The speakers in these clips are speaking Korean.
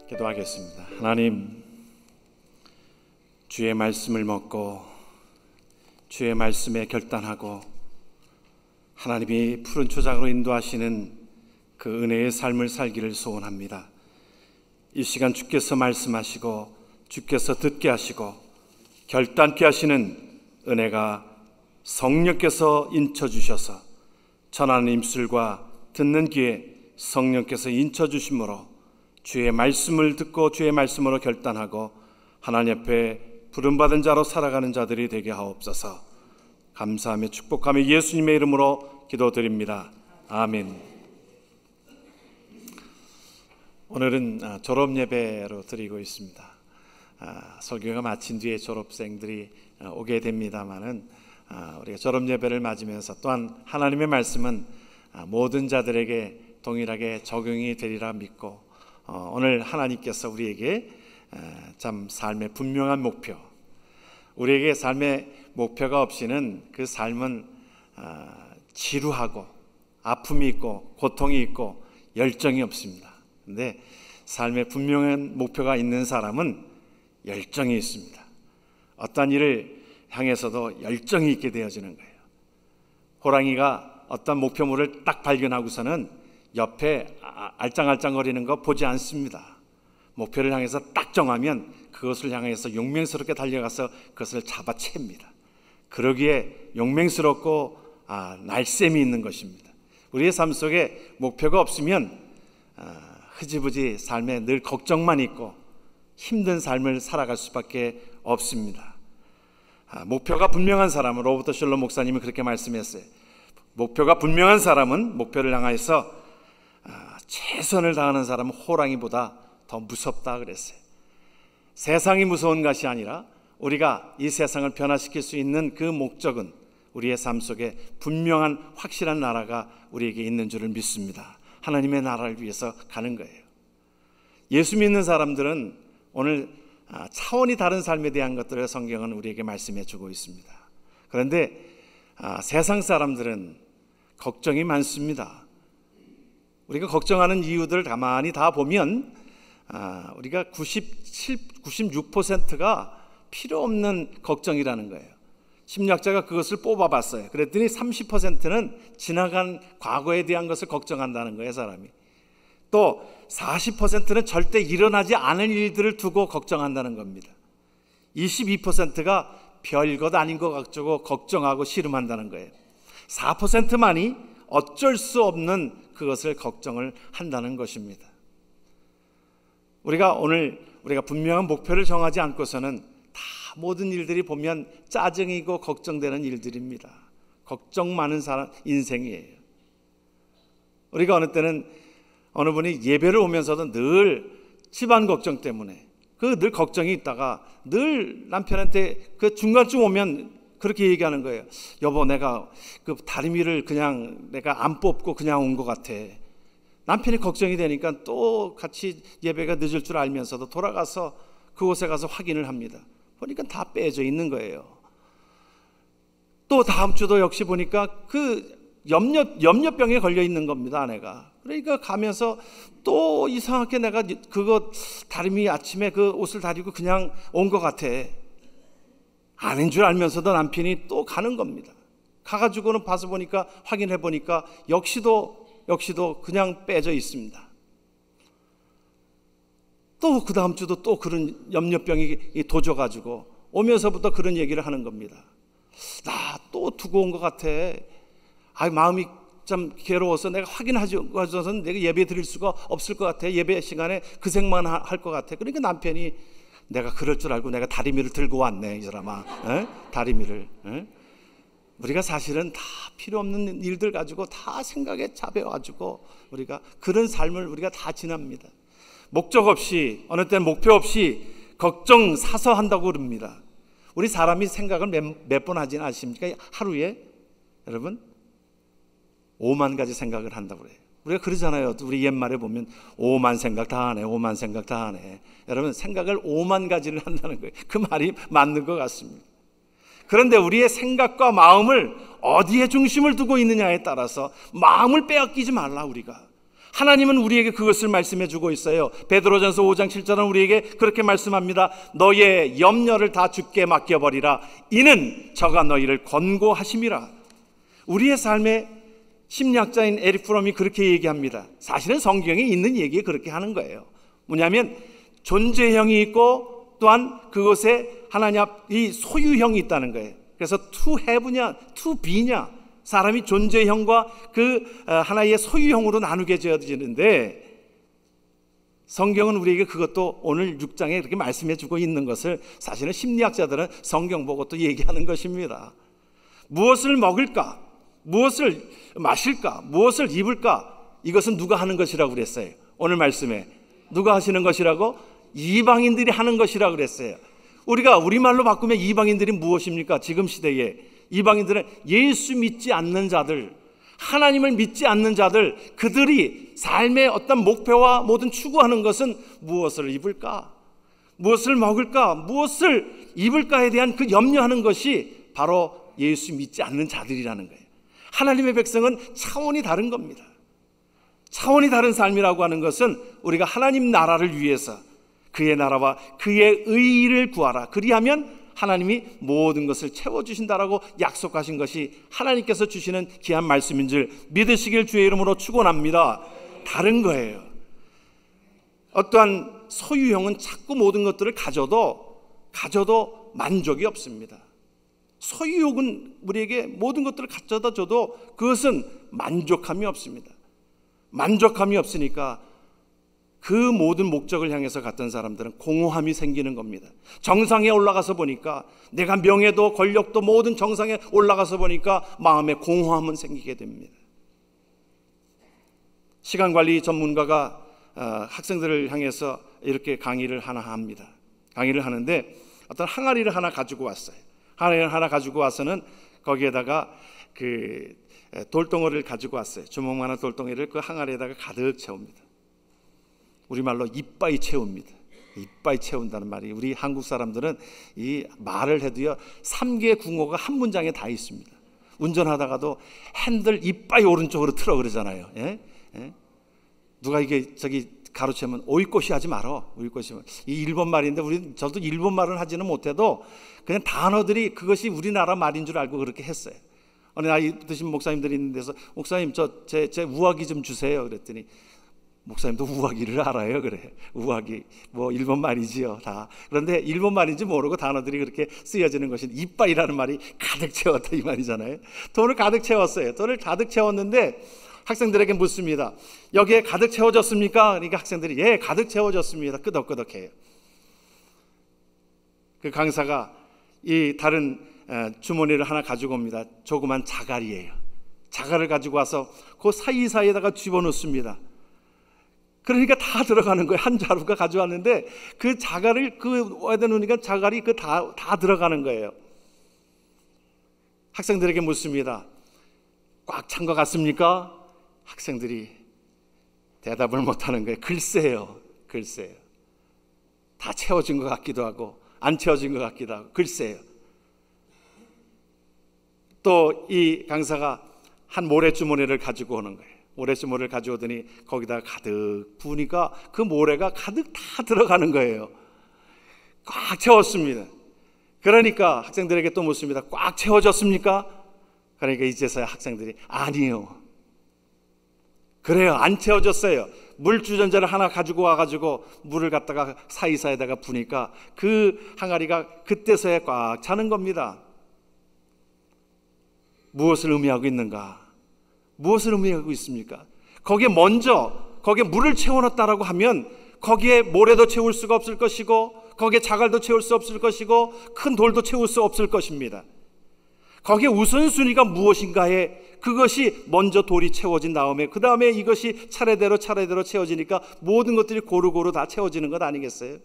기도하겠습니다. 하나님, 주의 말씀을 먹고 주의 말씀에 결단하고 하나님이 푸른 초장으로 인도하시는 그 은혜의 삶을 살기를 소원합니다. 이 시간 주께서 말씀하시고 주께서 듣게 하시고 결단케 하시는 은혜가 성령께서 인쳐주셔서 전하는 입술과 듣는 귀에 성령께서 인쳐주심으로 주의 말씀을 듣고 주의 말씀으로 결단하고 하나님 앞에 부름받은 자로 살아가는 자들이 되게 하옵소서. 감사하며 축복하며 예수님의 이름으로 기도드립니다. 아멘. 오늘은 졸업 예배로 드리고 있습니다. 설교가 마친 뒤에 졸업생들이 오게 됩니다마는 우리가 졸업 예배를 맞으면서 또한 하나님의 말씀은 모든 자들에게 동일하게 적용이 되리라 믿고 오늘 하나님께서 우리에게 참 삶의 분명한 목표, 우리에게 삶의 목표가 없이는 그 삶은 지루하고 아픔이 있고 고통이 있고 열정이 없습니다. 그런데 삶의 분명한 목표가 있는 사람은 열정이 있습니다. 어떤 일을 향해서도 열정이 있게 되어지는 거예요. 호랑이가 어떤 목표물을 딱 발견하고서는 옆에 알짱알짱거리는 거 보지 않습니다. 목표를 향해서 딱 정하면 그것을 향해서 용맹스럽게 달려가서 그것을 잡아챕니다. 그러기에 용맹스럽고 날쌔미 있는 것입니다. 우리의 삶 속에 목표가 없으면 흐지부지 삶에 늘 걱정만 있고 힘든 삶을 살아갈 수밖에 없습니다. 목표가 분명한 사람은, 로버트 슐러 목사님이 그렇게 말씀했어요. 목표가 분명한 사람은 목표를 향해서 최선을 다하는 사람은 호랑이보다 더 무섭다 그랬어요. 세상이 무서운 것이 아니라 우리가 이 세상을 변화시킬 수 있는 그 목적은 우리의 삶 속에 분명한 확실한 나라가 우리에게 있는 줄을 믿습니다. 하나님의 나라를 위해서 가는 거예요. 예수 믿는 사람들은 오늘 차원이 다른 삶에 대한 것들을 성경은 우리에게 말씀해 주고 있습니다. 그런데 세상 사람들은 걱정이 많습니다. 우리가 걱정하는 이유들을 가만히 다 보면 우리가 96%가 필요 없는 걱정이라는 거예요. 심리학자가 그것을 뽑아봤어요. 그랬더니 30%는 지나간 과거에 대한 것을 걱정한다는 거예요, 사람이. 또 40%는 절대 일어나지 않을 일들을 두고 걱정한다는 겁니다. 22%가 별것 아닌 것 가지고 걱정하고 씨름한다는 거예요. 4%만이 어쩔 수 없는 그것을 걱정을 한다는 것입니다. 우리가 분명한 목표를 정하지 않고서는 다 모든 일들이 보면 짜증이고 걱정되는 일들입니다. 걱정 많은 사람 인생이에요. 우리가 어느 때는 어느 분이 예배를 오면서도 늘 집안 걱정 때문에 늘 걱정이 있다가 늘 남편한테 그 중간쯤 오면 그렇게 얘기하는 거예요. 여보, 내가 그 다리미를 그냥 내가 안 뽑고 그냥 온 것 같아. 남편이 걱정이 되니까 또 같이 예배가 늦을 줄 알면서도 돌아가서 그곳에 가서 확인을 합니다. 보니까 다 빼져 있는 거예요. 또 다음 주도 역시 보니까 그 염려병에 걸려 있는 겁니다, 아내가. 그러니까 가면서 또 이상하게 내가 그거 다리미 아침에 그 옷을 다리고 그냥 온 것 같아. 아닌 줄 알면서도 남편이 또 가는 겁니다. 가가지고는 봐서 보니까 확인해 보니까 역시도 그냥 빼져 있습니다. 또 그 다음 주도 또 그런 염려병이 도져가지고 오면서부터 그런 얘기를 하는 겁니다. 나 또 두고 온 것 같아. 마음이 좀 괴로워서 내가 확인하고서는 내가 예배 드릴 수가 없을 것 같아. 예배 시간에 그 생만 할 것 같아. 그러니까 남편이 내가 그럴 줄 알고 내가 다리미를 들고 왔네, 이 사람아. 다리미를. 우리가 사실은 다 필요 없는 일들 가지고 다 생각에 잡혀가지고 우리가 그런 삶을 우리가 다 지납니다. 목적 없이, 어느 때는 목표 없이 걱정 사서 한다고 그럽니다. 우리 사람이 생각을 몇 번 하지는 않습니까? 하루에 여러분 5만 가지 생각을 한다고 그래요. 우리가 그러잖아요. 우리 옛말에 보면 5만 생각 다 하네, 5만 생각 다 하네. 여러분, 생각을 5만 가지를 한다는 거예요. 그 말이 맞는 것 같습니다. 그런데 우리의 생각과 마음을 어디에 중심을 두고 있느냐에 따라서 마음을 빼앗기지 말라. 우리가 하나님은 우리에게 그것을 말씀해 주고 있어요. 베드로전서 5장 7절은 우리에게 그렇게 말씀합니다. 너의 염려를 다 주께 맡겨버리라. 이는 저가 너희를 권고하심이라. 우리의 삶의 심리학자인 에릭 프롬이 그렇게 얘기합니다. 사실은 성경에 있는 얘기에 그렇게 하는 거예요. 뭐냐면 존재형이 있고 또한 그것에 하나님 이 소유형이 있다는 거예요. 그래서 to have냐 to be냐, 사람이 존재형과 그 하나의 소유형으로 나누게 되어지는데, 성경은 우리에게 그것도 오늘 6장에 그렇게 말씀해 주고 있는 것을 사실은 심리학자들은 성경 보고 또 얘기하는 것입니다. 무엇을 먹을까? 무엇을 마실까? 무엇을 입을까? 이것은 누가 하는 것이라고 그랬어요? 오늘 말씀에 누가 하시는 것이라고? 이방인들이 하는 것이라고 그랬어요. 우리가 우리말로 바꾸면 이방인들이 무엇입니까? 지금 시대에 이방인들은 예수 믿지 않는 자들, 하나님을 믿지 않는 자들, 그들이 삶의 어떤 목표와 모든 추구하는 것은 무엇을 입을까? 무엇을 먹을까? 무엇을 입을까에 대한 그 염려하는 것이 바로 예수 믿지 않는 자들이라는 거예요. 하나님의 백성은 차원이 다른 겁니다. 차원이 다른 삶이라고 하는 것은 우리가 하나님 나라를 위해서 그의 나라와 그의 의를 구하라. 그리하면 하나님이 모든 것을 채워주신다라고 약속하신 것이 하나님께서 주시는 귀한 말씀인 줄 믿으시길 주의 이름으로 축원합니다. 다른 거예요. 어떠한 소유형은 자꾸 모든 것들을 가져도 만족이 없습니다. 소유욕은 우리에게 모든 것들을 가져다 줘도 그것은 만족함이 없습니다. 만족함이 없으니까 그 모든 목적을 향해서 갔던 사람들은 공허함이 생기는 겁니다. 정상에 올라가서 보니까, 내가 명예도 권력도 모든 정상에 올라가서 보니까 마음에 공허함은 생기게 됩니다. 시간관리 전문가가 학생들을 향해서 이렇게 강의를 하나 합니다. 강의를 하는데 어떤 항아리를 하나 가지고 왔어요. 항아리를 하나 가지고 와서는 거기에다가 그 돌덩어리를 가지고 왔어요. 주먹만한 돌덩어리를 그 항아리에다가 가득 채웁니다. 우리말로 이빠이 채웁니다. 이빠이 채운다는 말이, 우리 한국 사람들은 이 말을 해도요 3개의 국어가 한 문장에 다 있습니다. 운전하다가도 핸들 이빠이 오른쪽으로 틀어 그러잖아요. 예? 예? 누가 이게 저기 가로채면 오이꼬시 하지 말어. 오이꼬시. 이 일본 말인데 저도 일본 말을 하지는 못해도 그냥 단어들이 그것이 우리나라 말인 줄 알고 그렇게 했어요. 어느 나이 드신 목사님들이 있는 데서 목사님 제 우화기 좀 주세요. 그랬더니 목사님도 우화기를 알아요. 그래. 우화기 뭐 일본 말이지요 다. 그런데 일본 말인지 모르고 단어들이 그렇게 쓰여지는 것이 이빠이라는 말이 가득 채웠다 이 말이잖아요. 돈을 가득 채웠어요. 돈을 가득 채웠는데 학생들에게 묻습니다. 여기에 가득 채워졌습니까? 그러니까 학생들이 예 가득 채워졌습니다. 끄덕끄덕해요. 그 강사가 이 다른 주머니를 하나 가지고 옵니다. 조그만 자갈이에요. 자갈을 가지고 와서 그 사이사이에다가 집어넣습니다. 그러니까 다 들어가는 거예요. 한 자루가 가져왔는데 그 자갈을 와다 놓으니까 자갈이 다 들어가는 거예요. 학생들에게 묻습니다. 꽉 찬 것 같습니까? 학생들이 대답을 못하는 거예요. 글쎄요. 다 채워진 것 같기도 하고 안 채워진 것 같기도 하고 글쎄요. 또 이 강사가 한 모래주머니를 가지고 오는 거예요. 모래주머니를 가져오더니 거기다 가득 부으니까 그 모래가 가득 다 들어가는 거예요. 꽉 채웠습니다. 그러니까 학생들에게 또 묻습니다. 꽉 채워졌습니까? 그러니까 이제서야 학생들이 아니요. 그래요. 안 채워졌어요. 물 주전자를 하나 가지고 와가지고 물을 갖다가 사이사이에다가 부니까 그 항아리가 그때서야 꽉 차는 겁니다. 무엇을 의미하고 있는가? 무엇을 의미하고 있습니까? 거기에 물을 채워놨다라고 하면 거기에 모래도 채울 수가 없을 것이고 거기에 자갈도 채울 수 없을 것이고 큰 돌도 채울 수 없을 것입니다. 거기에 우선순위가 무엇인가에 그것이 먼저 돌이 채워진 다음에 그 다음에 이것이 차례대로 채워지니까 모든 것들이 고루고루 다 채워지는 것 아니겠어요?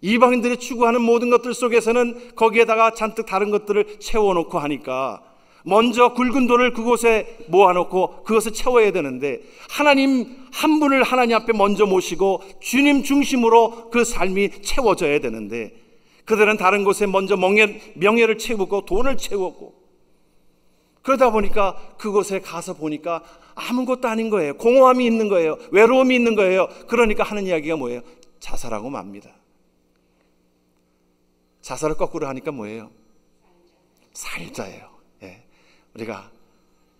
이방인들이 추구하는 모든 것들 속에서는 거기에다가 잔뜩 다른 것들을 채워놓고 하니까 먼저 굵은 돌을 그곳에 모아놓고 그것을 채워야 되는데 하나님 한 분을 하나님 앞에 먼저 모시고 주님 중심으로 그 삶이 채워져야 되는데 그들은 다른 곳에 먼저 명예를 채우고 돈을 채우고 그러다 보니까 그곳에 가서 보니까 아무것도 아닌 거예요. 공허함이 있는 거예요. 외로움이 있는 거예요. 그러니까 하는 이야기가 뭐예요? 자살하고 맙니다. 자살을 거꾸로 하니까 뭐예요? 살자예요. 예. 우리가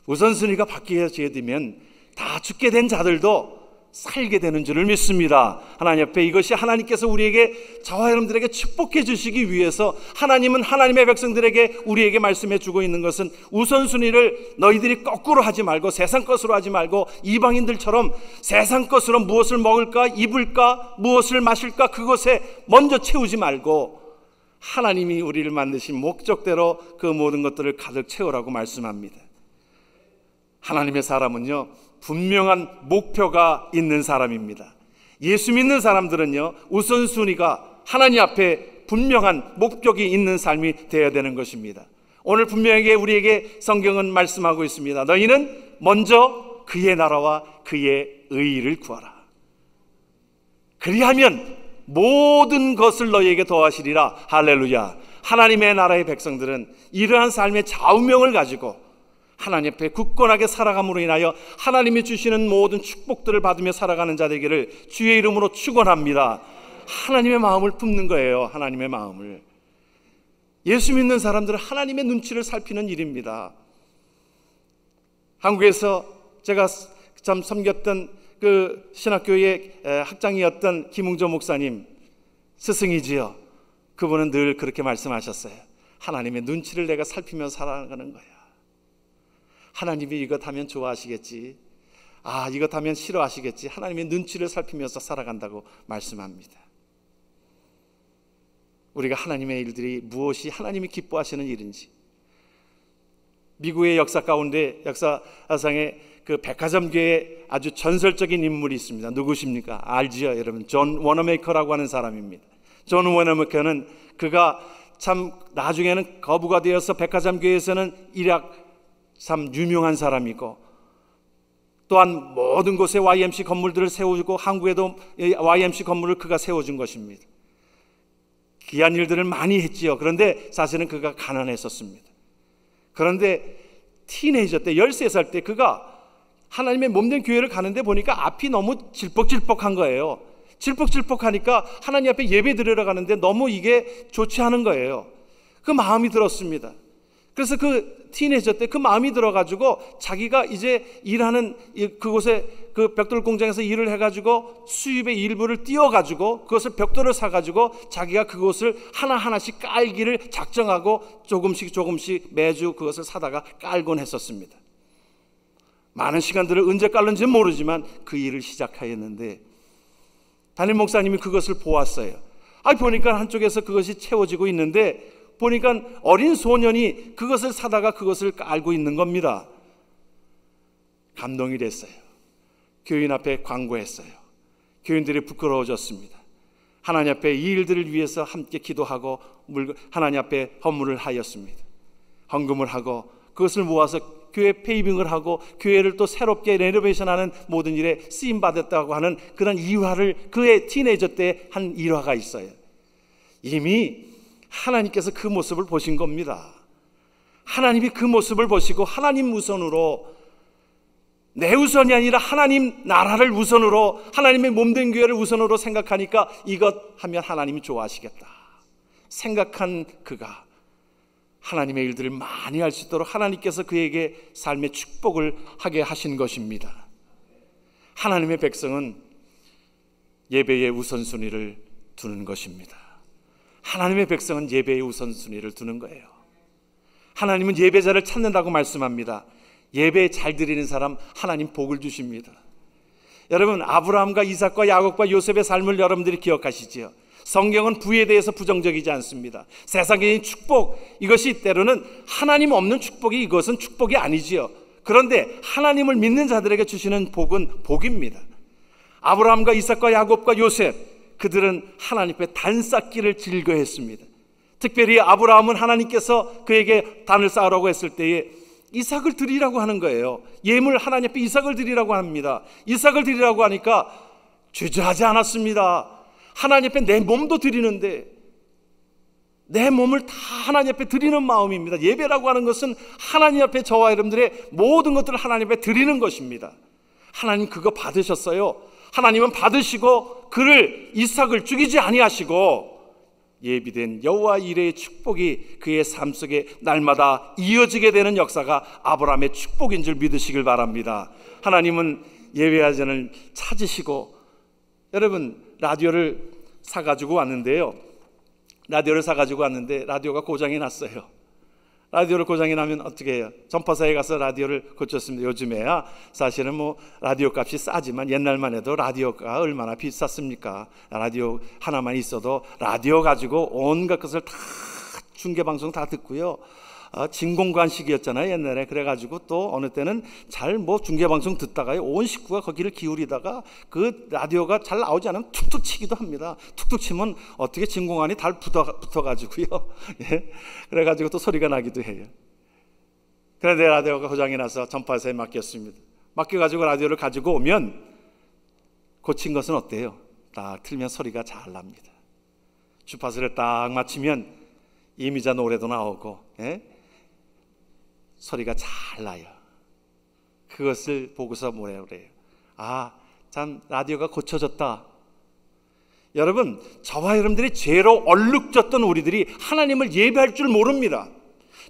우선순위가 바뀌어져야 되면 다 죽게 된 자들도 살게 되는 줄을 믿습니다. 하나님 앞에 이것이 하나님께서 우리에게, 저와 여러분들에게 축복해 주시기 위해서 하나님은 하나님의 백성들에게 우리에게 말씀해 주고 있는 것은 우선순위를 너희들이 거꾸로 하지 말고 세상 것으로 하지 말고 이방인들처럼 세상 것으로 무엇을 먹을까 입을까 무엇을 마실까 그것에 먼저 채우지 말고 하나님이 우리를 만드신 목적대로 그 모든 것들을 가득 채우라고 말씀합니다. 하나님의 사람은요, 분명한 목표가 있는 사람입니다. 예수 믿는 사람들은요, 우선순위가 하나님 앞에 분명한 목적이 있는 삶이 되어야 되는 것입니다. 오늘 분명하게 우리에게 성경은 말씀하고 있습니다. 너희는 먼저 그의 나라와 그의 의의를 구하라. 그리하면 모든 것을 너희에게 더하시리라. 할렐루야. 하나님의 나라의 백성들은 이러한 삶의 좌우명을 가지고 하나님 앞에 굳건하게 살아감으로 인하여 하나님이 주시는 모든 축복들을 받으며 살아가는 자되기를 주의 이름으로 축원합니다. 하나님의 마음을 품는 거예요. 하나님의 마음을. 예수 믿는 사람들은 하나님의 눈치를 살피는 일입니다. 한국에서 제가 참 섬겼던 그 신학교의 학장이었던 김웅조 목사님 스승이지요. 그분은 늘 그렇게 말씀하셨어요. 하나님의 눈치를 내가 살피며 살아가는 거야. 하나님이 이것 하면 좋아하시겠지, 이것 하면 싫어하시겠지, 하나님의 눈치를 살피면서 살아간다고 말씀합니다. 우리가 하나님의 일들이 무엇이 하나님이 기뻐하시는 일인지, 미국의 역사 가운데 역사상에 그 백화점교회에 아주 전설적인 인물이 있습니다. 누구십니까? 알지요 여러분? 존 워너메이커라고 하는 사람입니다. 존 워너메이커는 그가 참 나중에는 거부가 되어서 백화점교회에서는 일약 참 유명한 사람이고, 또한 모든 곳에 YMC 건물들을 세우고 한국에도 YMC 건물을 그가 세워준 것입니다. 귀한 일들을 많이 했지요. 그런데 사실은 그가 가난했었습니다. 그런데 티네이저 때 13살 때 그가 하나님의 몸된 교회를 가는데 보니까 앞이 너무 질퍽질퍽한 거예요. 질퍽질퍽하니까 하나님 앞에 예배 드리러 가는데 너무 이게 좋지 않은 거예요. 그 마음이 들었습니다. 그래서 그 티네이저 때 그 마음이 들어가지고 자기가 이제 일하는 그곳에 그 벽돌 공장에서 일을 해가지고 수입의 일부를 띄워가지고 그것을 벽돌을 사가지고 자기가 그것을 하나하나씩 깔기를 작정하고 조금씩 매주 그것을 사다가 깔곤 했었습니다. 많은 시간들을 언제 깔는지는 모르지만 그 일을 시작하였는데 담임 목사님이 그것을 보았어요. 보니까 한쪽에서 그것이 채워지고 있는데 보니까 어린 소년이 그것을 사다가 그것을 깔고 있는 겁니다. 감동이 됐어요. 교인 앞에 광고했어요. 교인들이 부끄러워졌습니다. 하나님 앞에 이 일들을 위해서 함께 기도하고 하나님 앞에 헌물을 하였습니다. 헌금을 하고 그것을 모아서 교회 페이빙을 하고 교회를 또 새롭게 레노베이션하는 모든 일에 쓰임받았다고 하는 그런 일화를 그의 티네이저 때 한 일화가 있어요. 이미 하나님께서 그 모습을 보신 겁니다. 하나님이 그 모습을 보시고 하나님 우선으로, 내 우선이 아니라 하나님 나라를 우선으로, 하나님의 몸된 교회를 우선으로 생각하니까 이것 하면 하나님이 좋아하시겠다 생각한 그가 하나님의 일들을 많이 할 수 있도록 하나님께서 그에게 삶의 축복을 하게 하신 것입니다. 하나님의 백성은 예배의 우선순위를 두는 것입니다. 하나님의 백성은 예배의 우선순위를 두는 거예요. 하나님은 예배자를 찾는다고 말씀합니다. 예배 잘 드리는 사람 하나님 복을 주십니다. 여러분, 아브라함과 이삭과 야곱과 요셉의 삶을 여러분들이 기억하시지요? 성경은 부에 대해서 부정적이지 않습니다. 세상적인 축복, 이것이 때로는 하나님 없는 축복이, 이것은 축복이 아니지요. 그런데 하나님을 믿는 자들에게 주시는 복은 복입니다. 아브라함과 이삭과 야곱과 요셉, 그들은 하나님 앞에 단 쌓기를 즐거워했습니다. 특별히 아브라함은 하나님께서 그에게 단을 쌓으라고 했을 때에 이삭을 드리라고 하는 거예요. 예물 하나님 앞에 이삭을 드리라고 합니다. 이삭을 드리라고 하니까 주저하지 않았습니다. 하나님 앞에 내 몸도 드리는데 내 몸을 다 하나님 앞에 드리는 마음입니다. 예배라고 하는 것은 하나님 앞에 저와 여러분들의 모든 것들을 하나님 앞에 드리는 것입니다. 하나님 그거 받으셨어요. 하나님은 받으시고 그를 이삭을 죽이지 아니하시고 예비된 여호와 이레의 축복이 그의 삶 속에 날마다 이어지게 되는 역사가 아브라함의 축복인 줄 믿으시길 바랍니다. 하나님은 예배하전을 찾으시고, 여러분 라디오를 사가지고 왔는데요, 라디오가 고장이 났어요. 라디오를 고장이 나면 어떻게 해요? 전파사에 가서 라디오를 고쳤습니다. 요즘에야 사실은 뭐 라디오 값이 싸지만 옛날만 해도 라디오가 얼마나 비쌌습니까? 라디오 하나만 있어도 라디오 가지고 온갖 것을 다 중계방송 다 듣고요, 진공관 시기였잖아요 옛날에. 그래가지고 또 어느 때는 잘 뭐 중계방송 듣다가요 온 식구가 거기를 기울이다가 그 라디오가 잘 나오지 않으면 툭툭 치기도 합니다. 툭툭 치면 어떻게 진공관이 달 붙어가지고요 예? 그래가지고 또 소리가 나기도 해요. 그런데 라디오가 고장이 나서 전파사에 맡겼습니다. 맡겨가지고 라디오를 가지고 오면 고친 것은 어때요? 딱 틀면 소리가 잘 납니다. 주파수를 딱 맞추면 이미자 노래도 나오고, 예? 소리가 잘 나요. 그것을 보고서 뭐라 그래요? 아, 참 라디오가 고쳐졌다. 여러분, 저와 여러분들이 죄로 얼룩졌던 우리들이 하나님을 예배할 줄 모릅니다.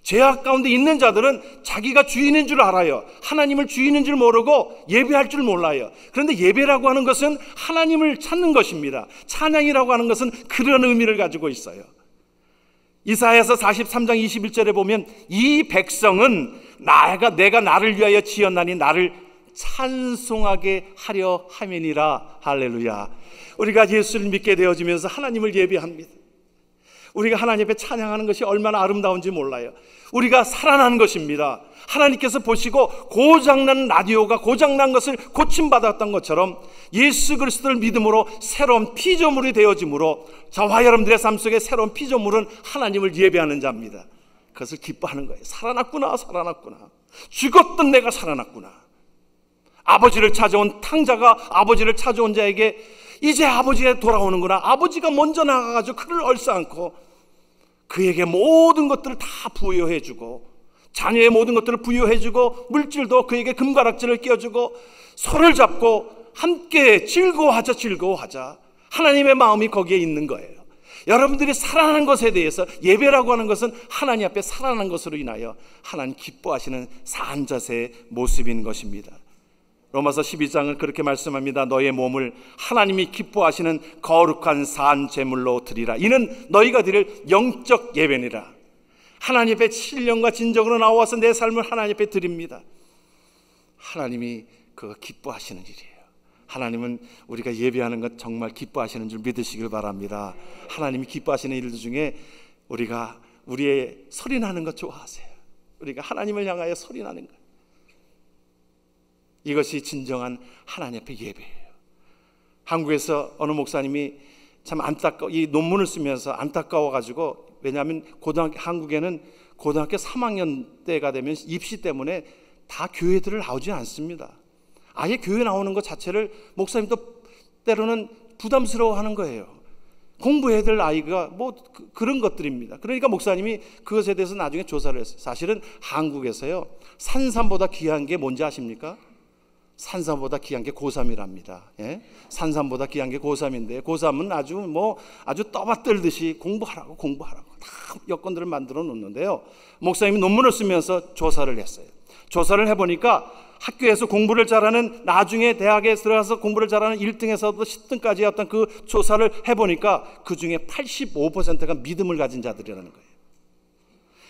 죄악 가운데 있는 자들은 자기가 주인인 줄 알아요. 하나님을 주인인 줄 모르고 예배할 줄 몰라요. 그런데 예배라고 하는 것은 하나님을 찾는 것입니다. 찬양이라고 하는 것은 그런 의미를 가지고 있어요. 이사야서 43장 21절에 보면 이 백성은 내가 나를 위하여 지었나니 나를 찬송하게 하려 함이니라. 할렐루야. 우리가 예수를 믿게 되어지면서 하나님을 예배합니다. 우리가 하나님 앞에 찬양하는 것이 얼마나 아름다운지 몰라요. 우리가 살아난 것입니다. 하나님께서 보시고 고장난 라디오가 고장난 것을 고침받았던 것처럼 예수 그리스도를 믿음으로 새로운 피조물이 되어짐으로 저와 여러분들의 삶 속에 새로운 피조물은 하나님을 예배하는 자입니다. 그것을 기뻐하는 거예요. 살아났구나. 죽었던 내가 살아났구나. 아버지를 찾아온 탕자가 아버지를 찾아온 자에게 이제 아버지가 돌아오는구나. 아버지가 먼저 나가가지고 그를 얼싸안고 그에게 모든 것들을 다 부여해주고, 자녀의 모든 것들을 부여해주고, 물질도 그에게 금가락지를 끼워주고, 손을 잡고 함께 즐거워하자. 하나님의 마음이 거기에 있는 거예요. 여러분들이 살아나는 것에 대해서, 예배라고 하는 것은 하나님 앞에 살아나는 것으로 인하여 하나님 기뻐하시는 산 자세의 모습인 것입니다. 로마서 12장은 그렇게 말씀합니다. 너의 몸을 하나님이 기뻐하시는 거룩한 산 제물로 드리라. 이는 너희가 드릴 영적 예배니라. 하나님 앞에 신령과 진정으로 나와서 내 삶을 하나님 앞에 드립니다. 하나님이 그거 기뻐하시는 일이에요. 하나님은 우리가 예배하는 것 정말 기뻐하시는 줄 믿으시길 바랍니다. 하나님이 기뻐하시는 일들 중에 우리가 우리의 소리나는 것 좋아하세요. 우리가 하나님을 향하여 소리나는 것, 이것이 진정한 하나님 앞의 예배예요. 한국에서 어느 목사님이 참 이 논문을 쓰면서 안타까워가지고, 왜냐하면 한국에는 고등학교 3학년 때가 되면 입시 때문에 다 교회들을 나오지 않습니다. 아예 교회 나오는 것 자체를 목사님도 때로는 부담스러워하는 거예요. 공부해야 될 아이가 그런 것들입니다. 그러니까 목사님이 그것에 대해서 나중에 조사를 했어요. 사실은 한국에서요, 산삼보다 귀한 게 뭔지 아십니까? 산삼보다 귀한 게 고3이랍니다. 예? 산삼보다 귀한 게 고3인데, 고3은 아주 떠받들듯이 공부하라고 다 여건들을 만들어 놓는데요, 목사님이 논문을 쓰면서 조사를 했어요. 조사를 해보니까 학교에서 공부를 잘하는, 나중에 대학에 들어가서 공부를 잘하는 1등에서부터 10등까지 어떤 그 조사를 해보니까 그 중에 85%가 믿음을 가진 자들이라는 거예요.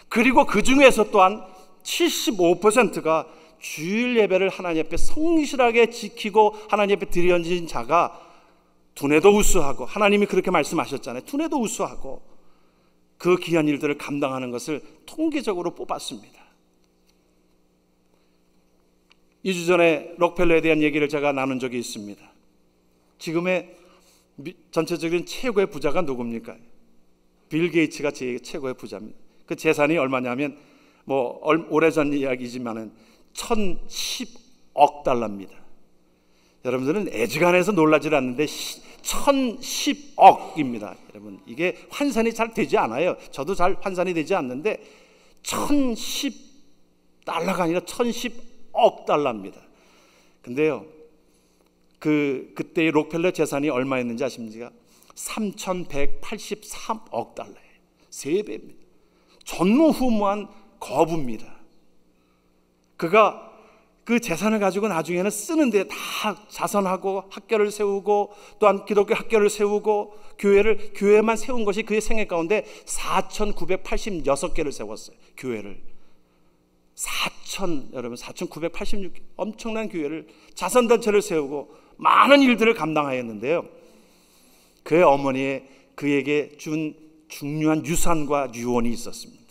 그리고 그 중에서 또한 75%가 주일 예배를 하나님 앞에 성실하게 지키고 하나님 앞에 드려진 자가 두뇌도 우수하고, 하나님이 그렇게 말씀하셨잖아요. 두뇌도 우수하고 그 귀한 일들을 감당하는 것을 통계적으로 뽑았습니다. 2주 전에 록펠러에 대한 얘기를 제가 나눈 적이 있습니다. 지금의 전체적인 최고의 부자가 누굽니까? 빌 게이츠가 최고의 부자입니다. 그 재산이 얼마냐면 오래전 이야기지만은 1,010억 달러입니다. 여러분들은 애지간해서 놀라질 않는데 1010억입니다. 여러분, 이게 환산이 잘 되지 않아요. 저도 잘 환산이 되지 않는데 1010달러가 아니라 1010억 달러입니다. 근데요, 그때의 록펠러 재산이 얼마였는지 아십니까? 3183억 달러예요. 3배입니다. 전무후무한 거부입니다. 그가 그 재산을 가지고 나중에는 쓰는데 다 자선하고 학교를 세우고 또한 기독교 학교를 세우고 교회만 세운 것이 그의 생애 가운데 4,986개를 세웠어요. 교회를 여러분 4,986 엄청난 교회를, 자선단체를 세우고 많은 일들을 감당하였는데요, 그의 어머니의 그에게 준 중요한 유산과 유언이 있었습니다.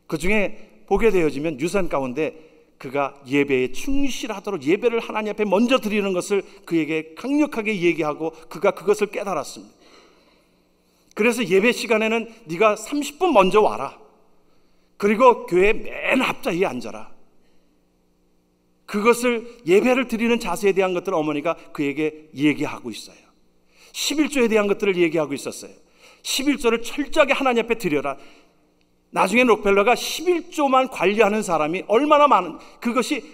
그 중에 보게 되어지면 유산 가운데 그가 예배에 충실하도록 예배를 하나님 앞에 먼저 드리는 것을 그에게 강력하게 얘기하고 그가 그것을 깨달았습니다. 그래서 예배 시간에는 네가 30분 먼저 와라. 그리고 교회 맨 앞자리에 앉아라. 그것을, 예배를 드리는 자세에 대한 것들을 어머니가 그에게 얘기하고 있어요. 11조에 대한 것들을 얘기하고 있었어요. 11조를 철저하게 하나님 앞에 드려라. 나중에 록펠러가 11조만 관리하는 사람이 얼마나 많은, 그것이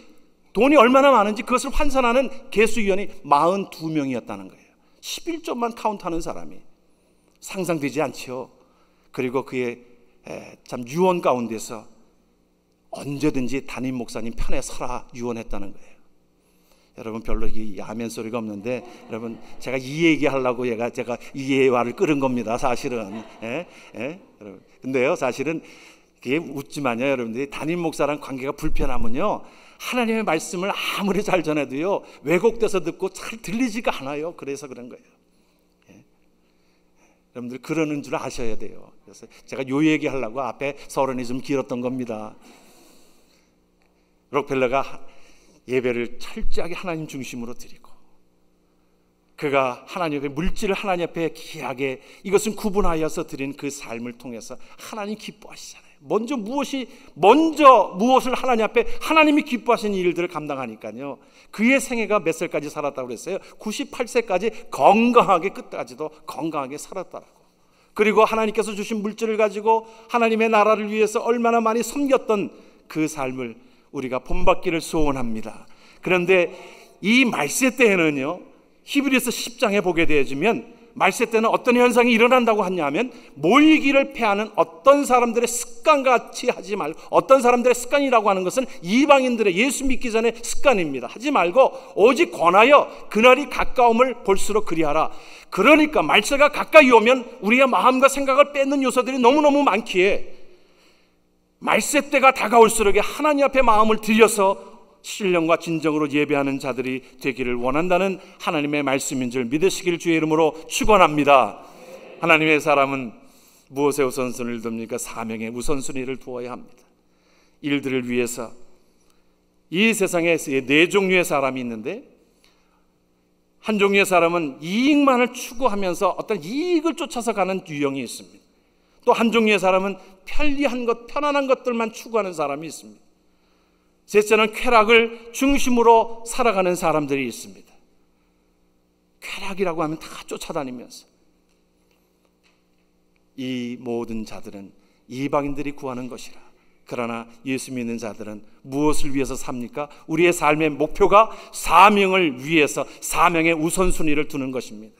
돈이 얼마나 많은지 그것을 환산하는 계수위원이 42명이었다는 거예요. 11조만 카운트하는 사람이 상상되지 않죠. 그리고 그의 참 유언 가운데서 언제든지 담임 목사님 편에 서라 유언했다는 거예요. 여러분, 별로 이 아멘 소리가 없는데, 여러분, 제가 이 얘기하려고 제가 이 예화를 끌은 겁니다, 사실은. 여러분, 근데요, 사실은 그게 웃지만요, 여러분들이 담임 목사랑 관계가 불편하면요, 하나님의 말씀을 아무리 잘 전해도요, 왜곡돼서 듣고 잘 들리지가 않아요. 그래서 그런 거예요. 여러분들 그러는 줄 아셔야 돼요. 그래서 제가 요 얘기하려고 앞에 서론이 좀 길었던 겁니다. 록펠러가 예배를 철저하게 하나님 중심으로 드리고, 그가 하나님 앞에 물질을 하나님 앞에 귀하게 이것은 구분하여서 드린 그 삶을 통해서 하나님 기뻐하시잖아요. 먼저 무엇을 하나님 앞에 하나님이 기뻐하시는 일들을 감당하니까요, 그의 생애가 몇 살까지 살았다고 그랬어요? 98세까지 건강하게, 끝까지도 건강하게 살았다라고. 그리고 하나님께서 주신 물질을 가지고 하나님의 나라를 위해서 얼마나 많이 섬겼던 그 삶을 우리가 본받기를 소원합니다. 그런데 이 말세 때에는요, 히브리서 10장에 보게 되어지면 말세 때는 어떤 현상이 일어난다고 하냐면, 모이기를 패하는 어떤 사람들의 습관같이 하지 말고, 어떤 사람들의 습관이라고 하는 것은 이방인들의 예수 믿기 전의 습관입니다. 하지 말고 오직 권하여 그날이 가까움을 볼수록 그리하라. 그러니까 말세가 가까이 오면 우리의 마음과 생각을 뺏는 요소들이 너무너무 많기에 말세 때가 다가올수록 하나님 앞에 마음을 들여서 신령과 진정으로 예배하는 자들이 되기를 원한다는 하나님의 말씀인 줄 믿으시길 주의 이름으로 축원합니다. 하나님의 사람은 무엇에 우선순위를 둡니까? 사명에 우선순위를 두어야 합니다. 일들을 위해서. 이 세상에 네 종류의 사람이 있는데, 한 종류의 사람은 이익만을 추구하면서 어떤 이익을 쫓아서 가는 유형이 있습니다. 또 한 종류의 사람은 편리한 것, 편안한 것들만 추구하는 사람이 있습니다. 셋째는 쾌락을 중심으로 살아가는 사람들이 있습니다. 쾌락이라고 하면 다 쫓아다니면서. 이 모든 자들은 이방인들이 구하는 것이라. 그러나 예수 믿는 자들은 무엇을 위해서 삽니까? 우리의 삶의 목표가 사명을 위해서, 사명의 우선순위를 두는 것입니다.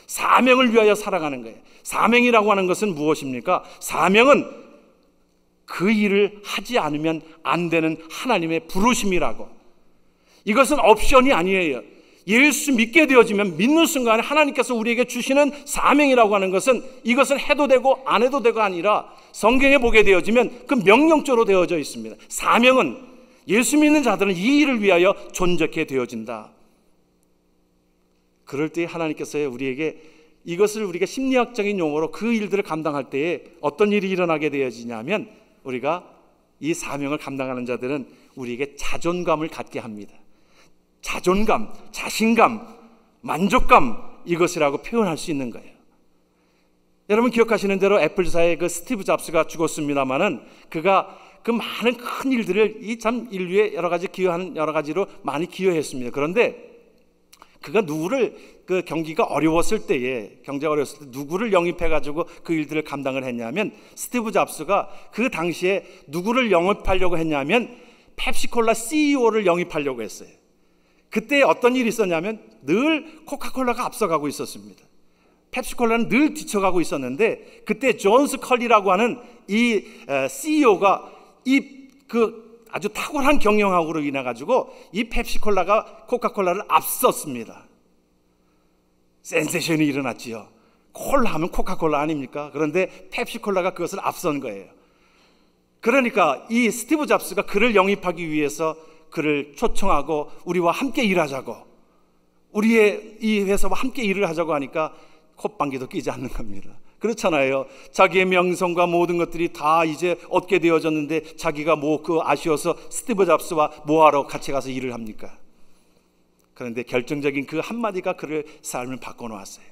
사명을 위하여 살아가는 거예요. 사명이라고 하는 것은 무엇입니까? 사명은 그 일을 하지 않으면 안 되는 하나님의 부르심이라고. 이것은 옵션이 아니에요. 예수 믿게 되어지면 믿는 순간에 하나님께서 우리에게 주시는 사명이라고 하는 것은, 이것은 해도 되고 안 해도 되고 아니라 성경에 보게 되어지면 그 명령조로 되어져 있습니다. 사명은 예수 믿는 자들은 이 일을 위하여 존재케 되어진다. 그럴 때 하나님께서 우리에게 이것을, 우리가 심리학적인 용어로 그 일들을 감당할 때에 어떤 일이 일어나게 되어지냐면, 우리가 이 사명을 감당하는 자들은 우리에게 자존감을 갖게 합니다. 자존감, 자신감, 만족감, 이것이라고 표현할 수 있는 거예요. 여러분 기억하시는 대로 애플사의 그 스티브 잡스가 죽었습니다마는, 그가 그 많은 큰 일들을 이 참 인류에 여러 가지 기여하는, 여러 가지로 많이 기여했습니다. 그런데 그가 누구를, 그 경기가 어려웠을 때에, 경제가 어려웠을 때 누구를 영입해가지고 그 일들을 감당을 했냐면, 스티브 잡스가 그 당시에 누구를 영입하려고 했냐면 펩시콜라 CEO를 영입하려고 했어요. 그때 어떤 일이 있었냐면 늘 코카콜라가 앞서가고 있었습니다. 펩시콜라는 늘 뒤쳐가고 있었는데, 그때 존스 컬리라고 하는 이 CEO가 그 아주 탁월한 경영학으로 인해 가지고 이 펩시콜라가 코카콜라를 앞섰습니다. 센세이션이 일어났지요. 콜라 하면 코카콜라 아닙니까? 그런데 펩시콜라가 그것을 앞선 거예요. 그러니까 이 스티브 잡스가 그를 영입하기 위해서 그를 초청하고 우리와 함께 일하자고, 우리의 이 회사와 함께 일을 하자고 하니까 콧방귀도 끼지 않는 겁니다. 그렇잖아요. 자기의 명성과 모든 것들이 다 이제 얻게 되어졌는데 자기가 아쉬워서 스티브 잡스와 뭐하러 같이 가서 일을 합니까? 그런데 결정적인 그 한마디가 그를 삶을 바꿔놓았어요.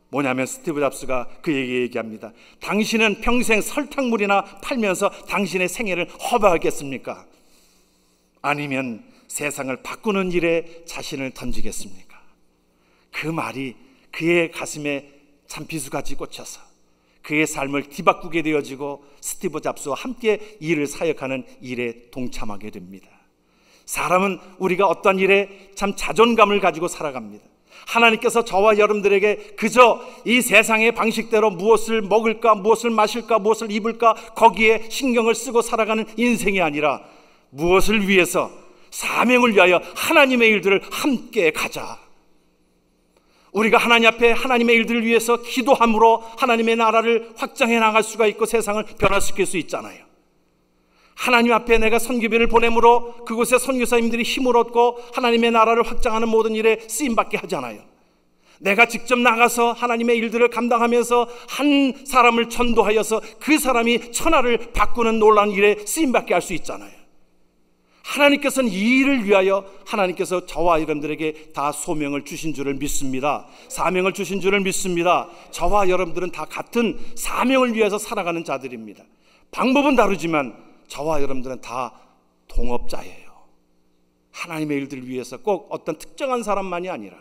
뭐냐면 스티브 잡스가 그에게 얘기합니다. 당신은 평생 설탕물이나 팔면서 당신의 생애를 허비하겠습니까? 아니면 세상을 바꾸는 일에 자신을 던지겠습니까? 그 말이 그의 가슴에 참비수같이 꽂혀서 그의 삶을 뒤바꾸게 되어지고 스티브 잡스와 함께 일을 사역하는 일에 동참하게 됩니다. 사람은 우리가 어떤 일에 참 자존감을 가지고 살아갑니다. 하나님께서 저와 여러분들에게 그저 이 세상의 방식대로 무엇을 먹을까, 무엇을 마실까, 무엇을 입을까 거기에 신경을 쓰고 살아가는 인생이 아니라 무엇을 위해서, 사명을 위하여 하나님의 일들을 함께 가자. 우리가 하나님 앞에 하나님의 일들을 위해서 기도함으로 하나님의 나라를 확장해 나갈 수가 있고 세상을 변화시킬 수 있잖아요. 하나님 앞에 내가 선교비를 보내므로 그곳에 선교사님들이 힘을 얻고 하나님의 나라를 확장하는 모든 일에 쓰임받게 하잖아요. 내가 직접 나가서 하나님의 일들을 감당하면서 한 사람을 전도하여서 그 사람이 천하를 바꾸는 놀라운 일에 쓰임받게 할 수 있잖아요. 하나님께서는 이 일을 위하여 하나님께서 저와 여러분들에게 다 소명을 주신 줄을 믿습니다. 사명을 주신 줄을 믿습니다. 저와 여러분들은 다 같은 사명을 위해서 살아가는 자들입니다. 방법은 다르지만 저와 여러분들은 다 동업자예요. 하나님의 일들을 위해서 꼭 어떤 특정한 사람만이 아니라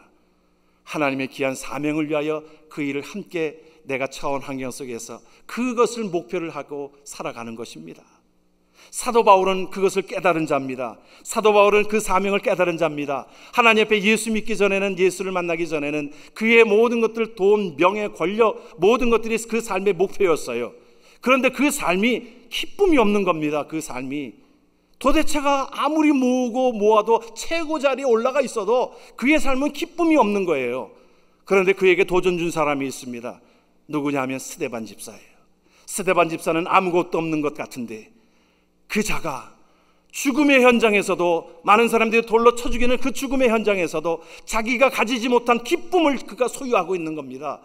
하나님의 귀한 사명을 위하여 그 일을 함께 내가 처한 환경 속에서 그것을 목표를 하고 살아가는 것입니다. 사도 바울은 그것을 깨달은 자입니다. 사도 바울은 그 사명을 깨달은 자입니다. 하나님 앞에 예수 믿기 전에는, 예수를 만나기 전에는 그의 모든 것들, 돈, 명예, 권력, 모든 것들이 그 삶의 목표였어요. 그런데 그 삶이 기쁨이 없는 겁니다. 그 삶이 도대체가 아무리 모아도 최고 자리에 올라가 있어도 그의 삶은 기쁨이 없는 거예요. 그런데 그에게 도전 준 사람이 있습니다. 누구냐 하면 스데반 집사예요. 스데반 집사는 아무것도 없는 것 같은데 그 자가 죽음의 현장에서도, 많은 사람들이 돌로 쳐 죽이는 그 죽음의 현장에서도 자기가 가지지 못한 기쁨을 그가 소유하고 있는 겁니다.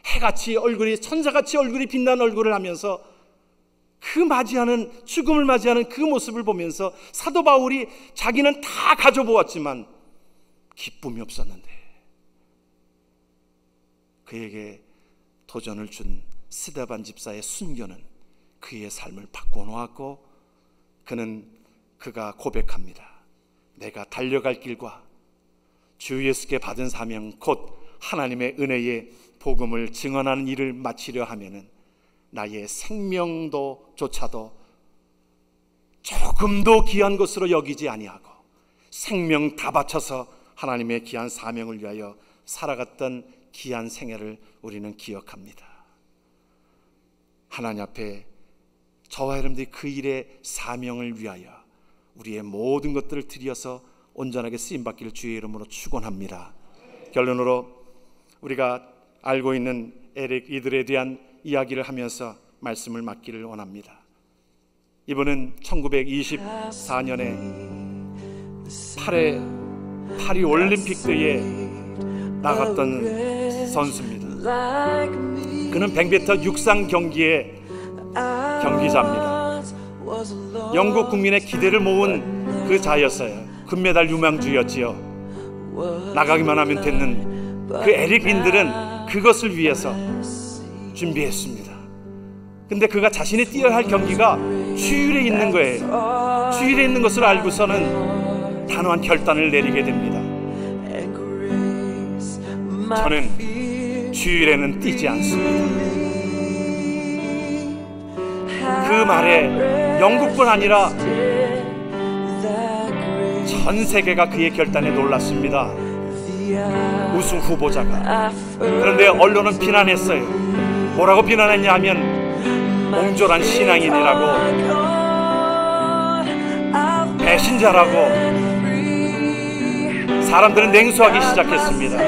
해같이 얼굴이, 천사같이 얼굴이 빛나는 얼굴을 하면서 죽음을 맞이하는 그 모습을 보면서 사도 바울이 자기는 다 가져보았지만 기쁨이 없었는데 그에게 도전을 준 스데반 집사의 순교는 그의 삶을 바꿔놓았고, 그가 고백합니다. 내가 달려갈 길과 주 예수께 받은 사명, 곧 하나님의 은혜의 복음을 증언하는 일을 마치려 하면은 나의 생명도조차도 조금도 귀한 것으로 여기지 아니하고 생명 다 바쳐서 하나님의 귀한 사명을 위하여 살아갔던 귀한 생애를 우리는 기억합니다. 하나님 앞에 저와 여러분들이 그 일의 사명을 위하여 우리의 모든 것들을 드려서 온전하게 쓰임받기를 주의 이름으로 축원합니다. 결론으로 우리가 알고 있는 에릭 이들에 대한 이야기를 하면서 말씀을 맡기를 원합니다. 이분은 1924년에 파리 올림픽 때에 나갔던 선수입니다. 그는 100m 육상 경기의 경기자입니다. 영국 국민의 기대를 모은 그 자였어요. 금메달 유망주였지요. 나가기만 하면 됐는 그 에릭 빈들은 그것을 위해서 준비했습니다. 근데 그가 자신이 뛰어야 할 경기가 주일에 있는 거예요. 주일에 있는 것을 알고서는 단호한 결단을 내리게 됩니다. 저는 주일에는 뛰지 않습니다. 그 말에 영국뿐 아니라 전 세계가 그의 결단에 놀랐습니다. 우승 후보자가. 그런데 언론은 비난했어요. 뭐라고 비난했냐 하면 옹졸한 신앙인이라고, 배신자라고. 사람들은 냉소하기 시작했습니다.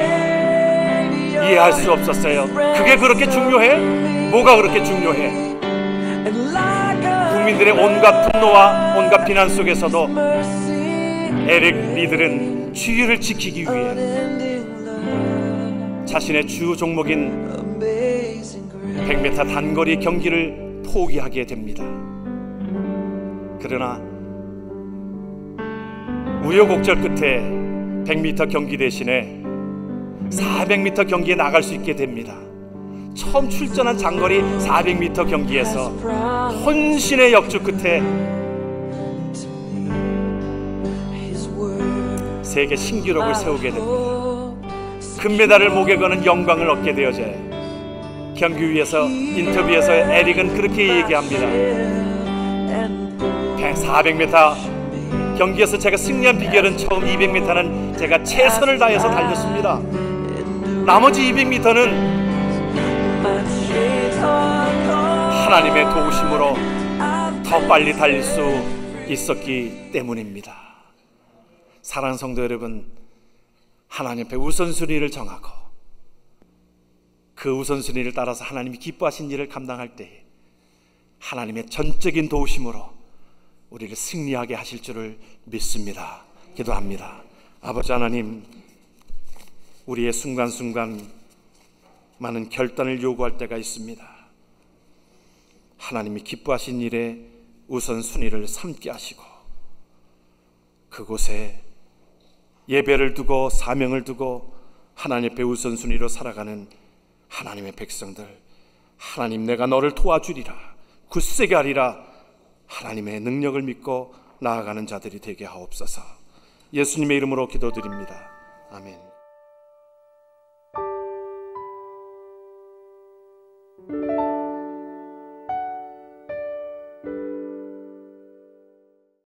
이해할 수 없었어요. 그게 그렇게 중요해? 뭐가 그렇게 중요해? 국민들의 온갖 분노와 온갖 비난 속에서도 에릭 리들은 주의를 지키기 위해 자신의 주 종목인 100m 단거리 경기를 포기하게 됩니다. 그러나 우여곡절 끝에 100m 경기 대신에 400m 경기에 나갈 수 있게 됩니다. 처음 출전한 장거리 400m 경기에서 혼신의 역주 끝에 세계 신기록을 세우게 됩니다. 금메달을 목에 거는 영광을 얻게 되어져요. 경기 위에서 인터뷰에서 에릭은 그렇게 얘기합니다. 400m 경기에서 제가 승리한 비결은 처음 200m는 제가 최선을 다해서 달렸습니다. 나머지 200m는 하나님의 도우심으로 더 빨리 달릴 수 있었기 때문입니다. 사랑하는 성도 여러분, 하나님 앞에 우선순위를 정하고 그 우선순위를 따라서 하나님이 기뻐하신 일을 감당할 때 하나님의 전적인 도우심으로 우리를 승리하게 하실 줄을 믿습니다. 기도합니다. 아버지 하나님, 우리의 순간순간 많은 결단을 요구할 때가 있습니다. 하나님이 기뻐하신 일에 우선순위를 삼게 하시고 그곳에 예배를 두고 사명을 두고 하나님 앞에 우선순위로 살아가는 하나님의 백성들, 하나님 내가 너를 도와주리라, 굳세게 하리라, 하나님의 능력을 믿고 나아가는 자들이 되게 하옵소서. 예수님의 이름으로 기도드립니다. 아멘.